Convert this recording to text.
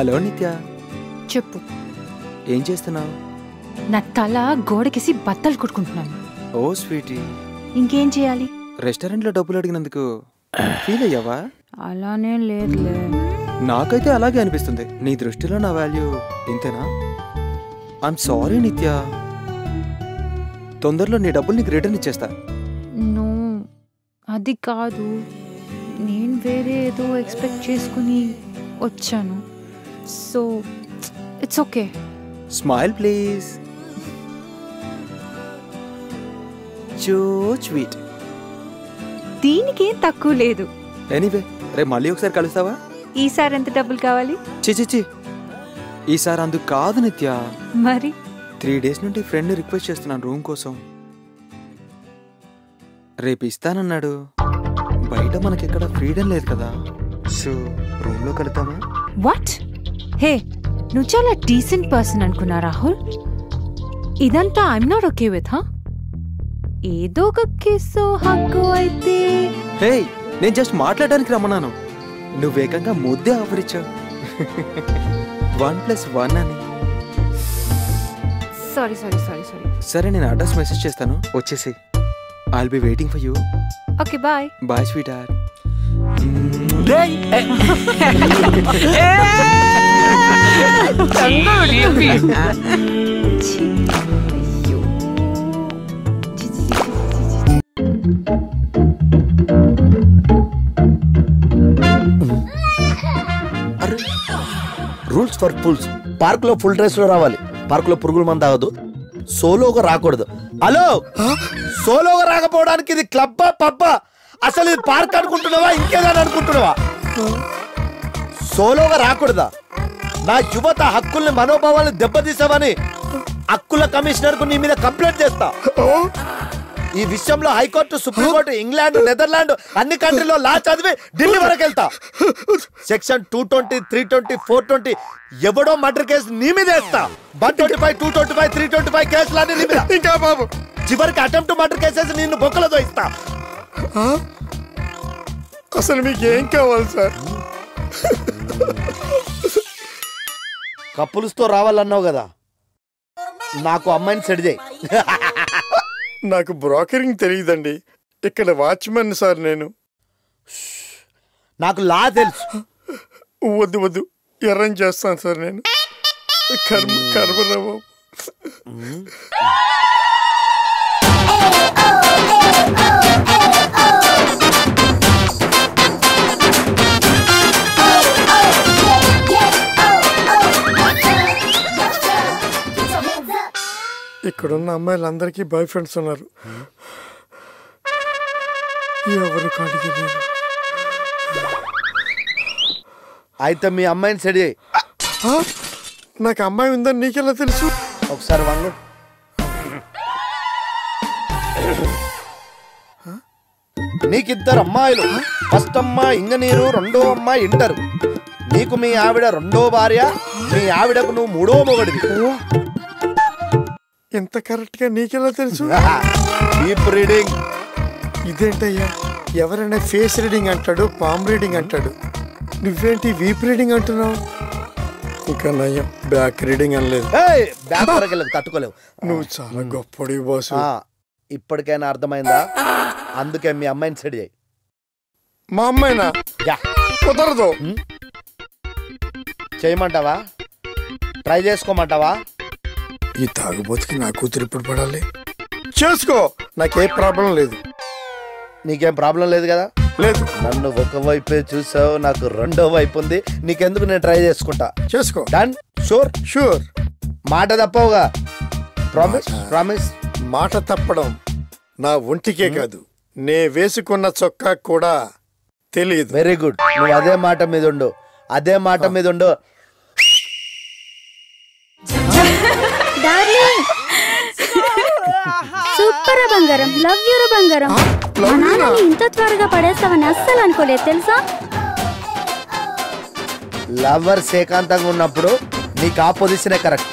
Hello నిత్య. చెప్పు. ఏం చేస్తున్నావు? నా తల గోడకేసి బట్టలు కుట్టుకుంటున్నాను. ఓ స్వీటీ. ఇంకేం చేయాలి? రెస్టారెంట్లో డబ్బులు అడిగినందుకు ఫీల్ అయ్యావా? అలానే లేదులే. నాకైతే అలాగే అనిపిస్తుంది. నీ దృష్టిలో నా వాల్యూ ఇంతేనా? ఐఎమ్ సారీ నిత్య. తొందరలో నీ డబ్బులు నీకు రిటర్న్ ఇచ్చేస్తా. నో, అది కాదు. నేను వేరే ఏదో ఎక్స్పెక్ట్ చేసుకుని వచ్చాను. So it's okay. Smile please. So sweet. దీనికేం తక్కువ లేదు. ఎనీవే, రేపు మళ్ళీ ఒకసారి కలుస్తావా? ఈసారి ఎంత డబ్బులు కావాలి? చిచి, ఈసారి అందుకు కాదు నిత్య. మరి 3 days నుండి ఫ్రెండ్ రిక్వెస్ట్ చేస్తున్నాను రూమ్ కోసం. రేపు ఇస్తానన్నాడు. బయట మనకెక్కడ ఫ్రీడమ్ లేదు కదా. సో రూమ్ లో కలుద్దామా? వాట్? హే, నువ్వు చాలా డీసెంట్ పర్సన్ అనుకున్నా రాహుల్. ఇదంతా ఐఎమ్ నాట్ ఓకే విత్. ఏదో ఒక కిస్సో హగ్గు అయితే. హే, నేను జస్ట్ మాట్లాడడానికి రమ్మన్నాను. నువ్వు వేగంగా ముద్దే ఆఫర్ ఇచ్చావు. 1+1 అని. సారీ. సరే, నేను అడ్రస్ మెసేజ్ చేస్తాను, వచ్చేసి. I'll be waiting for you. Okay, bye. Bye sweetheart. Rules for fools. Park లో ఫుల్ డ్రెస్ లో రావాలి. పార్క్ లో పురుగుల మంది తాగదు. సోలోగా రాకూడదు. హలో, సోలోగా రాకపోవడానికి ఇది క్లబ్బా పబ్బా? అసలు ఇది పార్క్ అనుకుంటున్నావా, ఇంకేదని అనుకుంటున్నావా? సోలోగా రాకూడదా? నా యువత హక్కుల్ని మనోభావాలను దెబ్బతీసావని హక్కుల కమిషనర్ కు నీ మీద కంప్లైంట్ చేస్తా. ఈ విషయంలో హైకోర్టు, సుప్రీంకోర్టు, ఇంగ్లాండ్, నెదర్లాండ్ అన్ని కంట్రీలో లా చదివి ఢిల్లీ వరకు వెళ్తా. సెక్షన్ 220, 320, 420 ఎవడో మర్డర్ కేసు నీ మీద వేస్తా. 125, 225, 325 కేసులన్నీ నీ మీద. ఇంకా బాబు, చివరికి అటెంప్ట్ మర్డర్ కేసెస్ నిన్ను బొక్కలతో ఇస్తా. అసలు మీకు ఏం కావాలి సార్? కప్పులుస్తో రావాలన్నావు కదా, నాకు అమ్మాయిని సెట్ చేయి. నాకు బ్రోకరింగ్ తెలియదండి. ఇక్కడ వాచ్మెన్ సార్ నేను. నాకు లా తెలుసు. వద్దు, ఎర్రం చేస్తాను సార్ నేను. కర్మరావు. ఇక్కడున్న అమ్మాయిలందరికీ బాయ్ ఫ్రెండ్స్ ఉన్నారు. ఎవరు కాడికి? అయితే మీ అమ్మాయిని సెట్ చేయి. నాకు అమ్మాయి ఉందని నీకెలా తెలుసు? ఒకసారి వంగు. నీకిద్దరు అమ్మాయిలు. ఫస్ట్ అమ్మాయి ఇంజనీరు, రెండో అమ్మాయి ఇంటర్. నీకు మీ ఆవిడ రెండో భార్య, మీ ఆవిడకు నువ్వు మూడో మొగడివి. ఎంత కరెక్ట్ గా నీకెలా తెలుసు? Deep reading. ఇదేంటయ్యా, ఎవరైనా ఫేస్ రీడింగ్ అంటాడు, పామ్ రీడింగ్ అంటాడు. నువ్వేంటి వీప్ రీడింగ్ అంటున్నావు? ఇంకా నయ్యం బ్యాక్ రీడింగ్ అనలేదు. బ్యాక్ వరకు తట్టుకోలేవు. నువ్వు చాలా గొప్పడి బాసు. ఇప్పటికైనా అర్థమైందా? అందుకే మీ అమ్మాయిని సెట్ చేయి. మా అమ్మాయినా? కుదరదు. చేయమంటావా? ట్రై చేసుకోమంటావా? ఈ తాగుబోతుకి నా కూతురు ఇప్పుడు పడాలి. చేసుకో, నాకే ప్రాబ్లం లేదు. నీకేం ప్రాబ్లం లేదు కదా? లేదు. నన్ను ఒకవైపే చూసావు, నాకు రెండో వైపు ఉంది. నీకెందుకు, నేను ట్రై చేసుకుంటా. చేసుకో. డన్. షూర్. మాట తప్పవుగా? ప్రామిస్. మాట తప్పడం నా ఒంటికే కాదు, నే వేసుకున్న చొక్కా కూడా తెలియదు. Very good. నువ్వు అదే మాట మీద ఉండు. సూపర్ బంగారం, లవ్ యూ బంగారం. ఇంత త్వరగా పడేస్తావని అస్సలు అనుకోలేదు తెలుసా? లవర్స్ ఏకాంతంగా ఉన్నప్పుడు నీకు ఆ పొజిషనే కరెక్ట్.